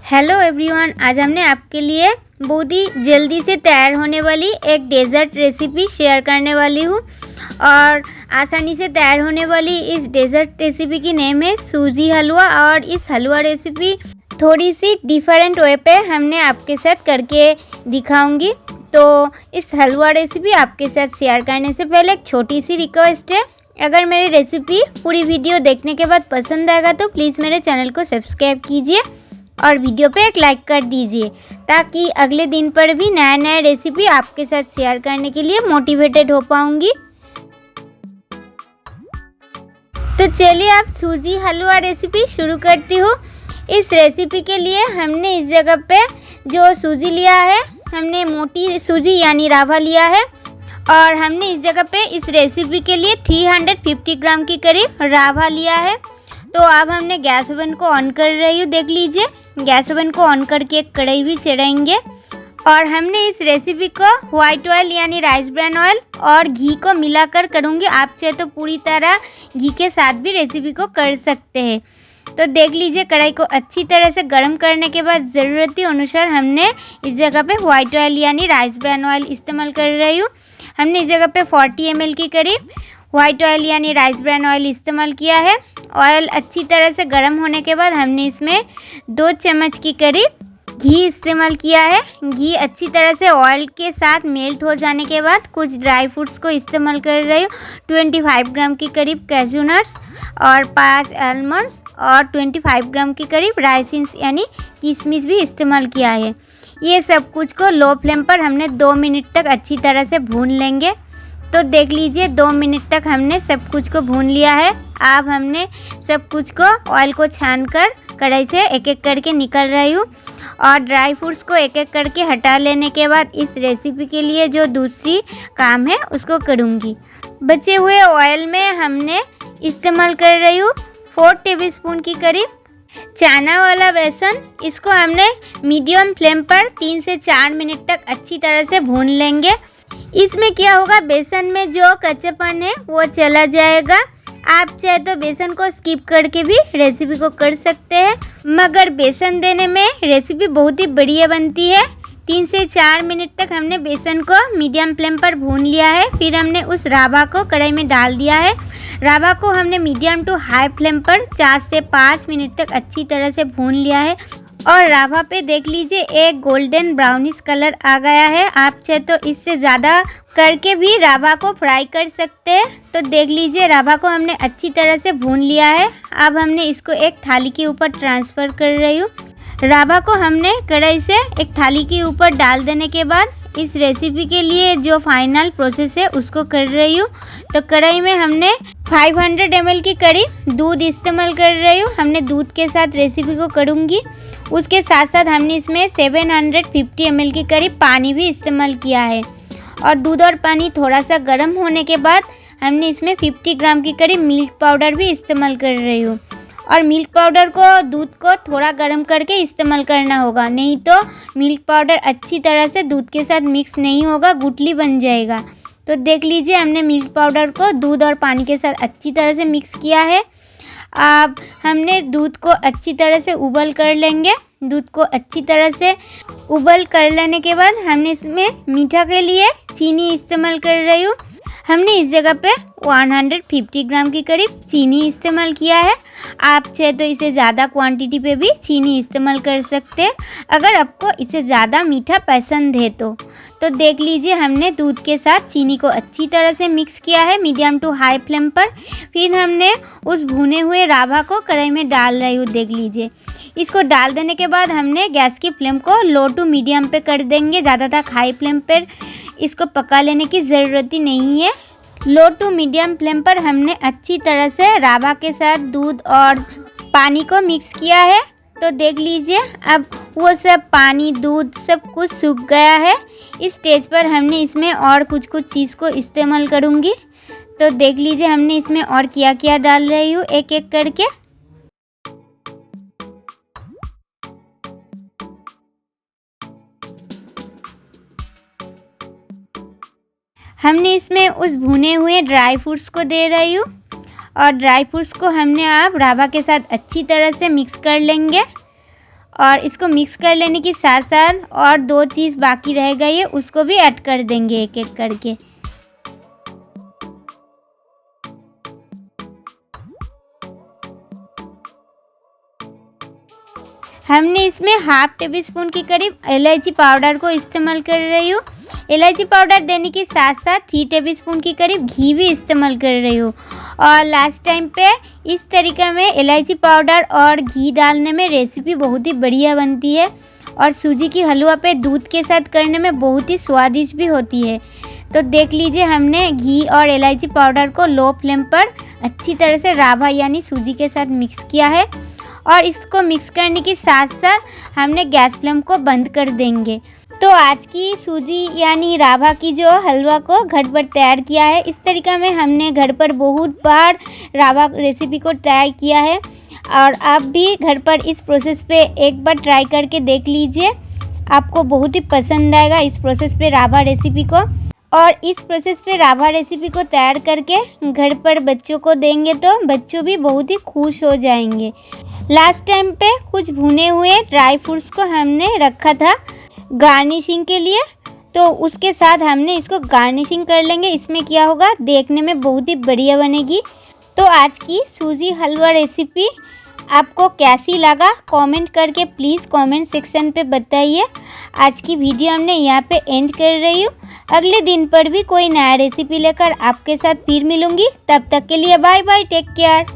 Hello everyone, आज हमने आपके लिए बहुत ही जल्दी से तैयार होने वाली एक डेज़र्ट रेसिपी शेयर करने वाली हूँ। और आसानी से तैयार होने वाली इस डेज़र्ट रेसिपी की नेम है सूजी हलवा। और इस हलवा रेसिपी थोड़ी सी डिफरेंट वे पे हमने आपके साथ करके दिखाऊंगी। तो इस हलवा रेसिपी आपके साथ शेयर करने से पहले एक छोटी सी रिक्वेस्ट है, अगर मेरी रेसिपी पूरी वीडियो देखने के बाद पसंद आएगा तो प्लीज़ मेरे चैनल को सब्सक्राइब कीजिए और वीडियो पे एक लाइक कर दीजिए, ताकि अगले दिन पर भी नया नया रेसिपी आपके साथ शेयर करने के लिए मोटिवेटेड हो पाऊंगी। तो चलिए आप सूजी हलवा रेसिपी शुरू करती हूँ। इस रेसिपी के लिए हमने इस जगह पे जो सूजी लिया है, हमने मोटी सूजी यानी रावा लिया है। और हमने इस जगह पे इस रेसिपी के लिए 350 ग्राम की करीब रावा लिया है। तो अब हमने गैस ओवन को ऑन कर रही हूँ। देख लीजिए, गैस ओवन को ऑन करके एक कढ़ाई भी चढ़ाएंगे। और हमने इस रेसिपी को वाइट ऑयल यानी राइस ब्रान ऑयल और घी को मिलाकर करूँगी। आप चाहे तो पूरी तरह घी के साथ भी रेसिपी को कर सकते हैं। तो देख लीजिए, कढ़ाई को अच्छी तरह से गर्म करने के बाद ज़रूरत अनुसार हमने इस जगह पे वाइट ऑयल यानी राइस ब्रान ऑयल इस्तेमाल कर रही हूँ। हमने इस जगह पे 40 ml की करीब वाइट ऑयल यानी राइस ब्रान ऑयल इस्तेमाल किया है। ऑयल अच्छी तरह से गर्म होने के बाद हमने इसमें 2 चम्मच की करीब घी इस्तेमाल किया है। घी अच्छी तरह से ऑयल के साथ मेल्ट हो जाने के बाद कुछ ड्राई फ्रूट्स को इस्तेमाल कर रही हूँ। 25 ग्राम की करीब कैशू नट्स और 5 आलमंड्स और 25 ग्राम की करीब राइसिन्स यानी किशमिश भी इस्तेमाल किया है। ये सब कुछ को लो फ्लेम पर हमने 2 मिनट तक अच्छी तरह से भून लेंगे। तो देख लीजिए, 2 मिनट तक हमने सब कुछ को भून लिया है। अब हमने सब कुछ को ऑयल को छान कर कढ़ाई से एक एक करके निकल रही हूँ। और ड्राई फ्रूट्स को एक एक करके हटा लेने के बाद इस रेसिपी के लिए जो दूसरी काम है उसको करूँगी। बचे हुए ऑयल में हमने इस्तेमाल कर रही हूँ 4 टेबलस्पून की करीब चना वाला बेसन। इसको हमने मीडियम फ्लेम पर 3 से 4 मिनट तक अच्छी तरह से भून लेंगे। इसमें क्या होगा, बेसन में जो कच्चापन है वो चला जाएगा। आप चाहे तो बेसन को स्किप करके भी रेसिपी को कर सकते हैं, मगर बेसन देने में रेसिपी बहुत ही बढ़िया बनती है। 3 से 4 मिनट तक हमने बेसन को मीडियम फ्लेम पर भून लिया है। फिर हमने उस रावा को कढ़ाई में डाल दिया है। रावा को हमने मीडियम टू हाई फ्लेम पर 4 से 5 मिनट तक अच्छी तरह से भून लिया है। और रावा पे देख लीजिए एक गोल्डन ब्राउनिश कलर आ गया है। आप चाहे तो इससे ज़्यादा करके भी रावा को फ्राई कर सकते हैं। तो देख लीजिए, रावा को हमने अच्छी तरह से भून लिया है। अब हमने इसको एक थाली के ऊपर ट्रांसफ़र कर रही हूँ। रावा को हमने कढ़ाई से एक थाली के ऊपर डाल देने के बाद इस रेसिपी के लिए जो फाइनल प्रोसेस है उसको कर रही हूँ। तो कढ़ाई में हमने 500 ml की करीब दूध इस्तेमाल कर रही हूँ। हमने दूध के साथ रेसिपी को करूँगी। उसके साथ साथ हमने इसमें 750 ml की करीब पानी भी इस्तेमाल किया है। और दूध और पानी थोड़ा सा गर्म होने के बाद हमने इसमें 50 ग्राम की करीब मिल्क पाउडर भी इस्तेमाल कर रही हूँ। और मिल्क पाउडर को दूध को थोड़ा गर्म करके इस्तेमाल करना होगा, नहीं तो मिल्क पाउडर अच्छी तरह से दूध के साथ मिक्स नहीं होगा, गुठली बन जाएगा। तो देख लीजिए, हमने मिल्क पाउडर को दूध और पानी के साथ अच्छी तरह से मिक्स किया है। अब हमने दूध को अच्छी तरह से उबल कर लेंगे। दूध को अच्छी तरह से उबल कर लेने के बाद हमने इसमें मीठा के लिए चीनी इस्तेमाल कर रही हूँ। हमने इस जगह पे 150 ग्राम की करीब चीनी इस्तेमाल किया है। आप चाहे तो इसे ज़्यादा क्वांटिटी पे भी चीनी इस्तेमाल कर सकते हैं, अगर आपको इसे ज़्यादा मीठा पसंद है तो देख लीजिए, हमने दूध के साथ चीनी को अच्छी तरह से मिक्स किया है मीडियम टू हाई फ्लेम पर। फिर हमने उस भुने हुए रावा को कढ़ाई में डाल रही हूँ। देख लीजिए, इसको डाल देने के बाद हमने गैस की फ्लेम को लो टू मीडियम पे कर देंगे। ज़्यादा तक हाई फ्लेम पर इसको पका लेने की ज़रूरत ही नहीं है। लो टू मीडियम फ्लेम पर हमने अच्छी तरह से रावा के साथ दूध और पानी को मिक्स किया है। तो देख लीजिए, अब वो सब पानी दूध सब कुछ सूख गया है। इस स्टेज पर हमने इसमें और कुछ चीज़ को इस्तेमाल करूँगी। तो देख लीजिए, हमने इसमें और क्या डाल रही हूँ एक एक करके। हमने इसमें उस भुने हुए ड्राई फ्रूट्स को दे रही हूँ। और ड्राई फ्रूट्स को हमने अब रावा के साथ अच्छी तरह से मिक्स कर लेंगे। और इसको मिक्स कर लेने के साथ साथ और 2 चीज़ बाकी रह गई है, उसको भी ऐड कर देंगे एक एक करके। हमने इसमें हाफ टेबल स्पून के करीब इलायची पाउडर को इस्तेमाल कर रही हूँ। इलायची पाउडर देने के साथ साथ 3 टेबल स्पून के करीब घी भी इस्तेमाल कर रही हूँ। और लास्ट टाइम पे इस तरीके में इलायची पाउडर और घी डालने में रेसिपी बहुत ही बढ़िया बनती है और सूजी की हलवा पे दूध के साथ करने में बहुत ही स्वादिष्ट भी होती है। तो देख लीजिए, हमने घी और इलायची पाउडर को लो फ्लेम पर अच्छी तरह से राभा यानी सूजी के साथ मिक्स किया है और इसको मिक्स करने के साथ साथ हमने गैस फ्लेम को बंद कर देंगे। तो आज की सूजी यानी राभा की जो हलवा को घर पर तैयार किया है, इस तरीक़ा में हमने घर पर बहुत बार राभा रेसिपी को ट्राई किया है और आप भी घर पर इस प्रोसेस पे एक बार ट्राई करके देख लीजिए। आपको बहुत ही पसंद आएगा इस प्रोसेस पे राभा रेसिपी को। और इस प्रोसेस पे राभा रेसिपी को तैयार करके घर पर बच्चों को देंगे तो बच्चों भी बहुत ही खुश हो जाएंगे। लास्ट टाइम पे कुछ भुने हुए ड्राई फ्रूट्स को हमने रखा था गार्निशिंग के लिए, तो उसके साथ हमने इसको गार्निशिंग कर लेंगे। इसमें क्या होगा, देखने में बहुत ही बढ़िया बनेगी। तो आज की सूजी हलवा रेसिपी आपको कैसी लगा कमेंट करके प्लीज़ कमेंट सेक्शन पे बताइए। आज की वीडियो हमने यहाँ पे एंड कर रही हूँ। अगले दिन पर भी कोई नया रेसिपी लेकर आपके साथ फिर मिलूँगी। तब तक के लिए बाय बाय, टेक केयर।